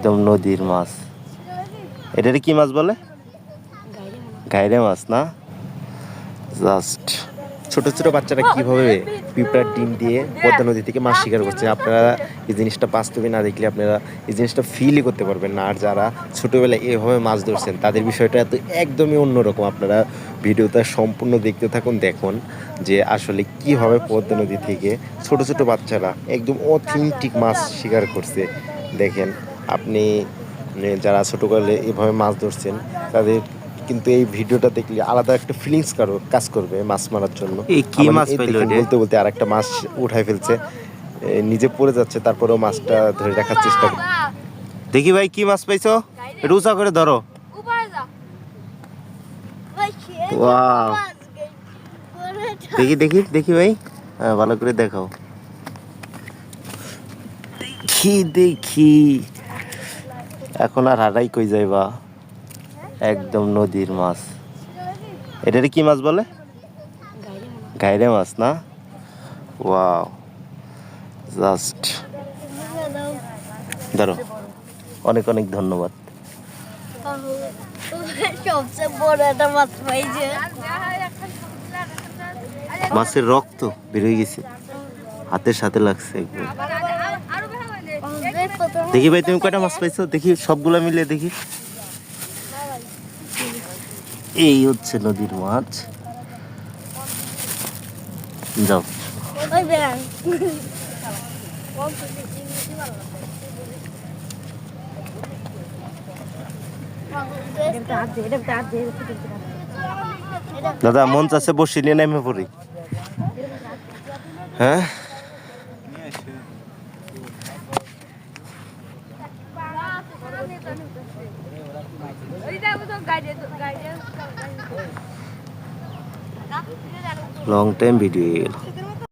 একদম নদীর মাছ। এটারে কি মাছ বলে? ঘাইরে মাছ না? জাস্ট ছোট ছোট বাচ্চারা কিভাবে পিঁপড়ার ডিম দিয়ে পদ্মা নদী থেকে মাছ শিকার করছে, আপনারা এই জিনিসটা বাস্তবে না দেখলে আপনারা এই জিনিসটা ফিলই করতে পারবেন না। আর যারা ছোটবেলায় এভাবে মাছ ধরছেন তাদের বিষয়টা তো একদমই অন্যরকম। আপনারা ভিডিওটা সম্পূর্ণ দেখতে থাকুন, দেখুন যে আসলে কিভাবে পদ্মা নদী থেকে ছোট ছোট বাচ্চারা একদম অথেন্টিক মাছ শিকার করছে। দেখেন আপনি যারা ছোটকালে এভাবে মাছ ধরছেন তাদের কিন্তু এই ভিডিওটা দেখলে আলাদা একটা ফিলিংস কাজ করবে মাছ মারার জন্য। এই কি মাছ এই পাইলো দেখেন রে? বলতে বলতে আরেকটা মাছ উঠাই ফেলছে, নিজে পড়ে যাচ্ছে, তারপরেও মাছটা ধরে রাখার চেষ্টা করে। দেখি ভাই কি মাছ পাইছো, একটু উঁচা করে ধরো। ওয়াও, দেখি দেখি দেখি ভাই, হ্যাঁ ভালো করে দেখাও। দেখি দেখি, এখন আর হারাই কই যাইবা, একদম নদীর মাছ। এটারে কি মাছ বলে? ঘাইরে মাছ না? ওয়াও, জাস্ট ধরো, অনেক অনেক ধন্যবাদ। সবচেয়ে বড় একটা মাছ পাইছে। মাছের রক্ত বেরোয় গেছে, হাতের সাথে লাগছে একদম। দেখি ভাই তুমি কয়টা মাছ পাইছো, দেখি সবগুলা মিলে দেখি। এই হচ্ছে নদীর মাছ, যাও। দাদা মন চাচ্ছে বসে নিয়ে নেমে পড়ি। হ্যাঁ লং টাইম ভিডিও।